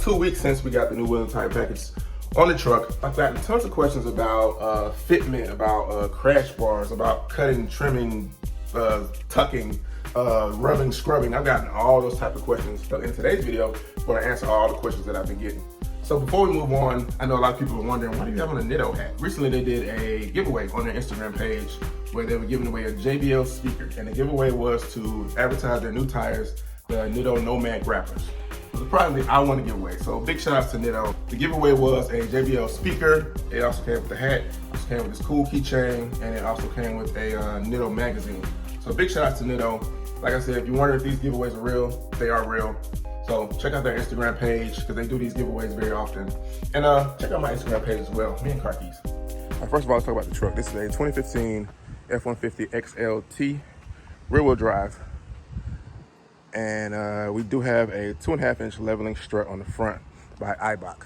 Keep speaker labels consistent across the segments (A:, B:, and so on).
A: 2 weeks since we got the new wheel and tire package on the truck. I've gotten tons of questions about fitment, about crash bars, about cutting, trimming, tucking, rubbing, scrubbing. I've gotten all those type of questions. So in today's video, I'm going to answer all the questions that I've been getting. So before we move on, I know a lot of people are wondering, why do you have on a Nitto hat? Recently they did a giveaway on their Instagram page where they were giving away a JBL speaker, and the giveaway was to advertise their new tires, the Nitto Nomad Grapplers. It was a product that I want to give away, so big shout outs to Nitto. The giveaway was a JBL speaker. It also came with the hat, it also came with this cool keychain, and it also came with a Nitto magazine. So big shout outs to Nitto. Like I said, if you wonder if these giveaways are real, they are real. So check out their Instagram page because they do these giveaways very often. And check out my Instagram page as well, Meandcarkeys. First of all, let's talk about the truck. This is a 2015 F150 XLT rear-wheel drive. And we do have a 2.5-inch leveling strut on the front by Eibach.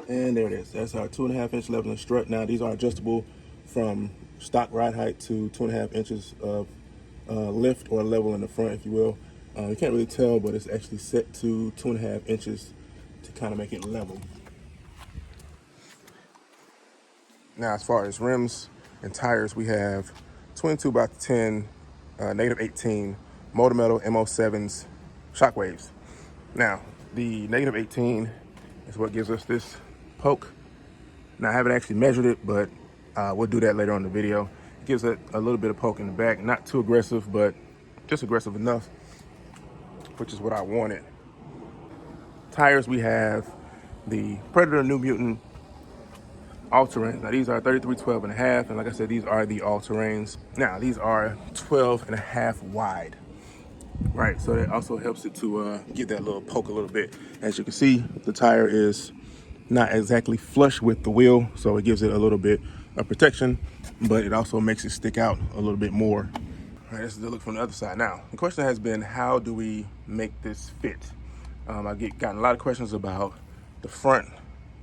A: And there it is. That's our 2.5-inch leveling strut. Now these are adjustable from stock ride height to 2.5 inches of lift or level in the front, if you will. You can't really tell, but it's actually set to 2.5 inches to kind of make it level. Now, as far as rims and tires, we have 22x10, -18 Motor Metal MO7s shockwaves. Now, the -18 is what gives us this poke. Now, I haven't actually measured it, but we'll do that later on in the video. It gives it a little bit of poke in the back, not too aggressive, but just aggressive enough, which is what I wanted. Tires, we have the Predator New Mutant all-terrains. Now these are 33/12.5, and like I said, these are the all-terrains. Now these are 12.5 wide, right? So that also helps it to get that little poke a little bit. As you can see, the tire is not exactly flush with the wheel, so it gives it a little bit of protection, but it also makes it stick out a little bit more. All right, this is the look from the other side. Now, the question has been, how do we make this fit? I've gotten a lot of questions about the front.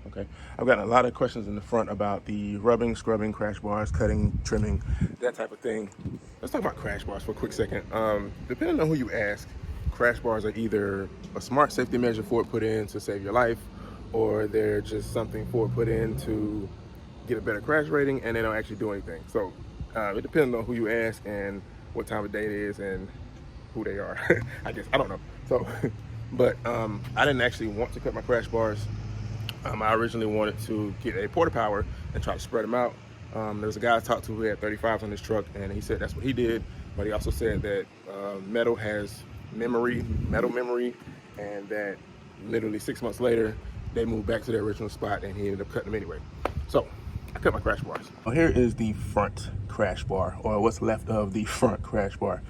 A: Okay, I've gotten a lot of questions in the front about the rubbing, scrubbing, crash bars, cutting, trimming, that type of thing. Let's talk about crash bars for a quick second. Depending on who you ask, crash bars are either a smart safety measure Ford put in to save your life, or they're just something Ford put in to get a better crash rating, and they don't actually do anything. So it depends on who you ask and what time of day it is and who they are. I guess, I don't know. So, but I didn't actually want to cut my crash bars. I originally wanted to get a porta power and try to spread them out. There was a guy I talked to who had 35s on his truck, and he said that's what he did, but he also said that metal has metal memory, and that literally 6 months later, they moved back to their original spot, and he ended up cutting them anyway. So I cut my crash bars. Well, here is the front crash bar, or what's left of the front crash bar.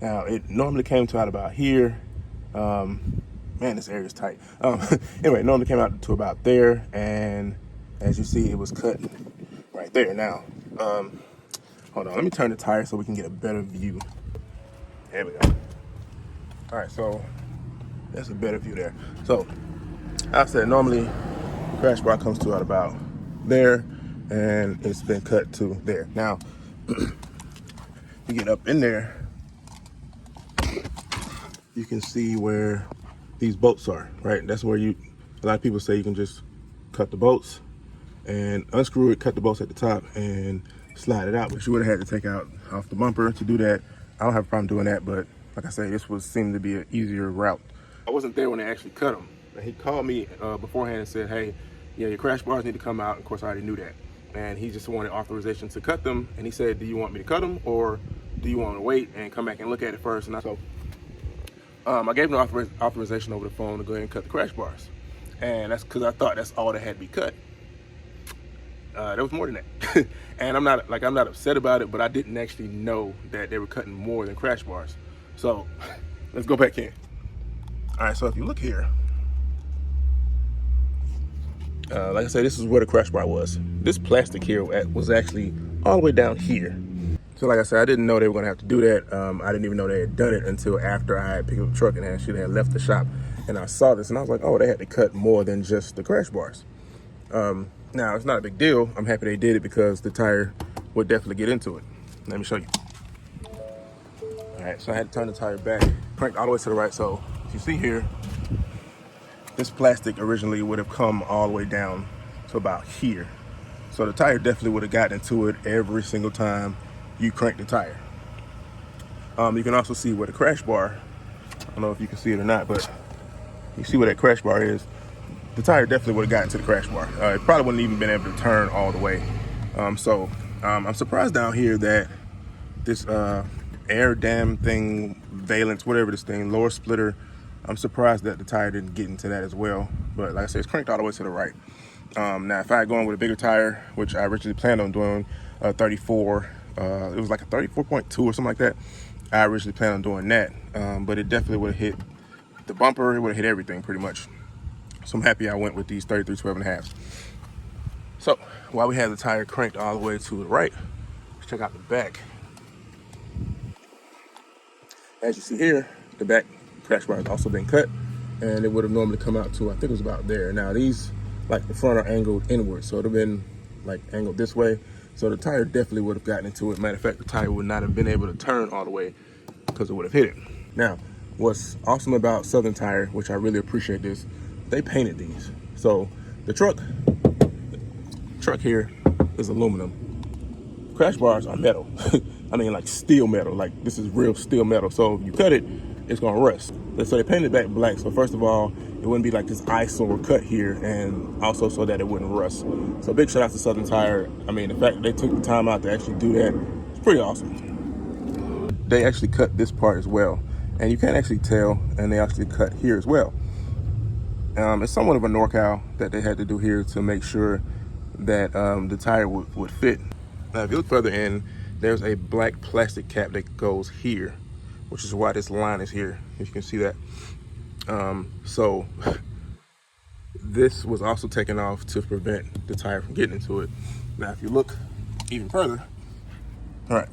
A: Now, it normally came to out about here. Man, this area is tight. Anyway, it normally came out to about there, and as you see, it was cut right there. Now, hold on, let me turn the tire so we can get a better view. There we go. All right, so that's a better view there. So, I said normally the crash bar comes to out about there, and it's been cut to there. Now, you get up in there, you can see where these bolts are, right? That's where a lot of people say you can just cut the bolts and unscrew it, cut the bolts at the top and slide it out, but you would have had to take out off the bumper to do that. I don't have a problem doing that, but like I say, this seemed to be an easier route. I wasn't there when they actually cut them. He called me beforehand and said, hey, yeah, your crash bars need to come out. Of course, I already knew that. And he just wanted authorization to cut them. And he said, do you want me to cut them, or do you want to wait and come back and look at it first? And I gave him authorization over the phone to go ahead and cut the crash bars. And that's because I thought that's all that had to be cut. There was more than that. And I'm not upset about it, but I didn't actually know that they were cutting more than crash bars. So let's go back in. All right, so if you look here, like I said, this is where the crash bar was. This plastic here was actually all the way down here. So like I said, I didn't know they were gonna have to do that. I didn't even know they had done it until after I had picked up the truck and actually had left the shop. And I saw this and I was like, oh, they had to cut more than just the crash bars. Now, it's not a big deal. I'm happy they did it because the tire would definitely get into it. Let me show you. All right, right, so I had to turn the tire back, cranked all the way to the right. So if you see here, this plastic originally would have come all the way down to about here. So the tire definitely would have gotten into it every single time you crank the tire. You can also see where the crash bar, I don't know if you can see it or not, but you see where that crash bar is. The tire definitely would have gotten to the crash bar. It probably wouldn't even been able to turn all the way. I'm surprised down here that this air dam thing, valence, whatever this thing, lower splitter, I'm surprised that the tire didn't get into that as well. But like I said, it's cranked all the way to the right. Now, if I had gone with a bigger tire, which I originally planned on doing, 34, it was like a 34.2 or something like that. I originally planned on doing that, but it definitely would have hit the bumper, it would have hit everything pretty much. So I'm happy I went with these 33 12.5. So while we have the tire cranked all the way to the right, let's check out the back. As you see here, the back crash bar has also been cut, and it would have normally come out to, I think it was about there. Now these, like the front, are angled inward, so it would have been like angled this way. So the tire definitely would have gotten into it. Matter of fact, the tire would not have been able to turn all the way because it would have hit it. Now, what's awesome about Southern Tire, which I really appreciate this, they painted these. So the truck here is aluminum. Crash bars are metal. I mean, like steel metal. Like this is real steel metal. So if you cut it, it's gonna rust. So they painted it back black. So first of all, it wouldn't be like this eyesore cut here, and also so that it wouldn't rust. So big shout out to Southern Tire. I mean, the fact that they took the time out to actually do that, it's pretty awesome. They actually cut this part as well, and you can actually tell, and they actually cut here as well. It's somewhat of a NorCal that they had to do here to make sure that the tire would fit. Now, if you look further in, there's a black plastic cap that goes here, which is why this line is here, if you can see that. So this was also taken off to prevent the tire from getting into it. Now, if you look even further, all right,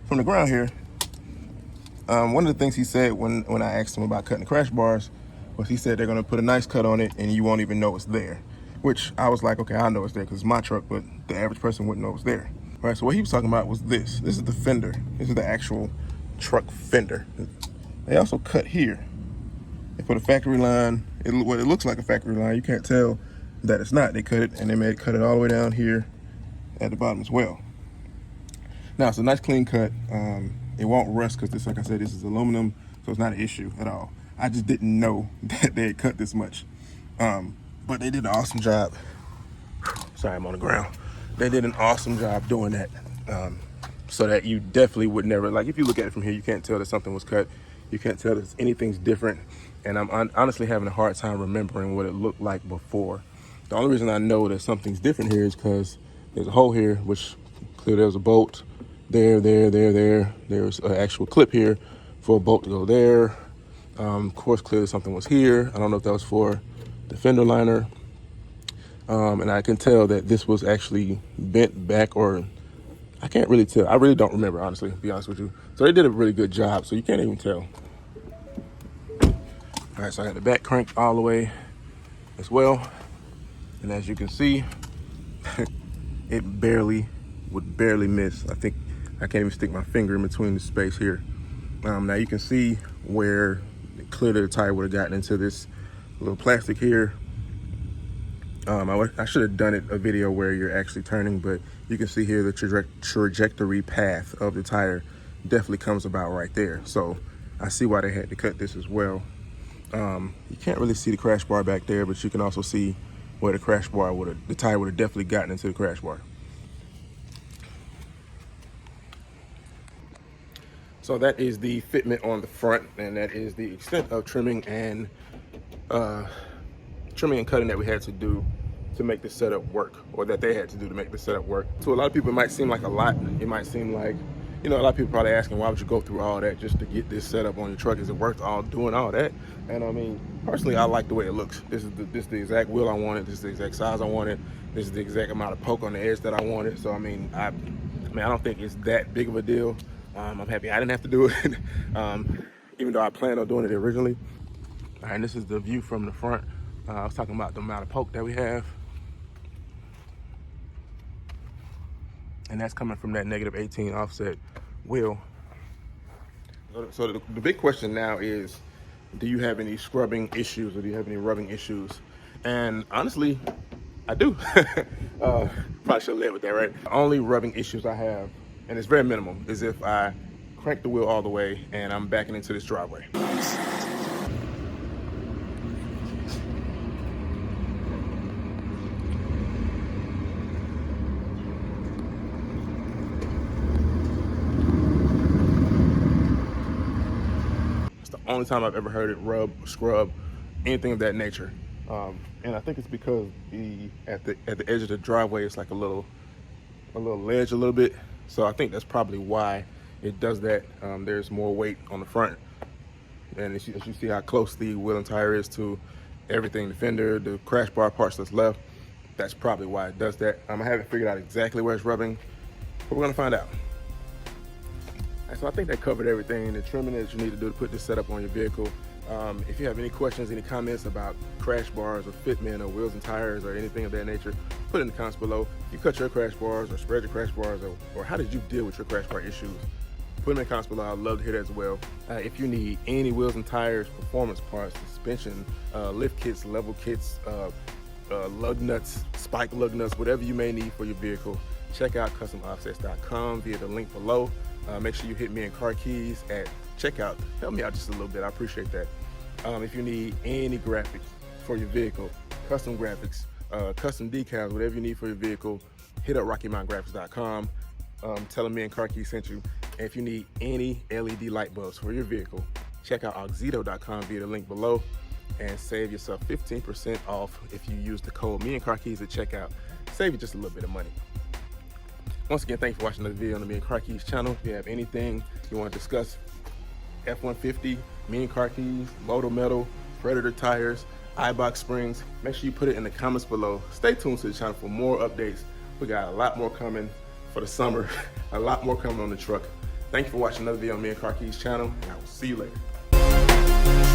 A: from the ground here, one of the things he said when I asked him about cutting the crash bars was he said they're gonna put a nice cut on it and you won't even know it's there. Which I was like, okay, I know it's there because it's my truck, but the average person wouldn't know it's there. All right, so what he was talking about was this. This is the fender. This is the actual truck fender. They also cut here. They put a factory line. It looks like a factory line. You can't tell that it's not. They cut it, and they made it cut it all the way down here at the bottom as well. Now, it's a nice clean cut. It won't rust because this, like I said, this is aluminum, so it's not an issue at all. I just didn't know that they had cut this much. But they did an awesome job. Sorry, I'm on the ground. They did an awesome job doing that, so that you definitely would never, like if you look at it from here, you can't tell that something was cut. You can't tell that anything's different. And I'm honestly having a hard time remembering what it looked like before. The only reason I know that something's different here is because there's a hole here, which clearly there's a bolt there. There's an actual clip here for a bolt to go there. Of course, clearly something was here. I don't know if that was for the fender liner. And I can tell that this was actually bent back, or I can't really tell. I really don't remember, honestly, to be honest with you. So they did a really good job, so you can't even tell. All right, so I got the back cranked all the way as well. And as you can see, it would barely miss. I think I can't even stick my finger in between the space here. Now you can see where clearly the tire would have gotten into this little plastic here. I should have done a video where you're actually turning, but you can see here the trajectory path of the tire definitely comes about right there. So I see why they had to cut this as well. You can't really see the crash bar back there, but you can also see where the tire would have definitely gotten into the crash bar. So that is the fitment on the front, and that is the extent of trimming and cutting that we had to do to make the setup work, or that they had to do to make the setup work. To a lot of people, it might seem like a lot. It might seem like, you know, a lot of people probably asking, why would you go through all that just to get this setup on your truck? Is it worth doing all that? And I mean, personally, I like the way it looks. This is the exact wheel I wanted. This is the exact size I wanted. This is the exact amount of poke on the edge that I wanted. So I mean, I don't think it's that big of a deal. I'm happy I didn't have to do it, even though I planned on doing it originally. All right, and this is the view from the front. I was talking about the amount of poke that we have. And that's coming from that -18 offset wheel. So the big question now is, do you have any scrubbing issues or do you have any rubbing issues? And honestly, I do. Probably should have led with that, right? The only rubbing issues I have, and it's very minimal, is if I crank the wheel all the way and I'm backing into this driveway. Only time I've ever heard it rub, scrub, anything of that nature. And I think it's because at the edge of the driveway, it's like a little ledge a little bit. So I think that's probably why it does that. There's more weight on the front. And as you see how close the wheel and tire is to everything, the fender, the crash bar parts that's left, that's probably why it does that. I haven't figured out exactly where it's rubbing, but we're gonna find out. So I think that covered everything, the trimming that you need to do to put this setup on your vehicle. If you have any questions, any comments about crash bars or fitment or wheels and tires or anything of that nature, put it in the comments below. If you cut your crash bars or spread your crash bars, or how did you deal with your crash bar issues, put them in the comments below. I'd love to hear that as well. If you need any wheels and tires, performance parts, suspension, lift kits, level kits, lug nuts, spike lug nuts, whatever you may need for your vehicle, check out customoffsets.com via the link below. Make sure you hit Meandcarkeys at checkout. Help me out just a little bit. I appreciate that. If you need any graphics for your vehicle, custom graphics, custom decals, whatever you need for your vehicle, hit up RockyMountainGraphics.com. Tell them Meandcarkeys sent you. And if you need any LED light bulbs for your vehicle, check out Auxito.com via the link below and save yourself 15% off if you use the code Meandcarkeys at checkout. Save you just a little bit of money. Once again, thanks for watching another video on the Meandcarkeys channel. If you have anything you want to discuss, F150, Meandcarkeys, Moto Metal, Predator tires, iBox springs, make sure you put it in the comments below. Stay tuned to the channel for more updates. We got a lot more coming for the summer, a lot more coming on the truck. Thank you for watching another video on Meandcarkeys channel, and I will see you later.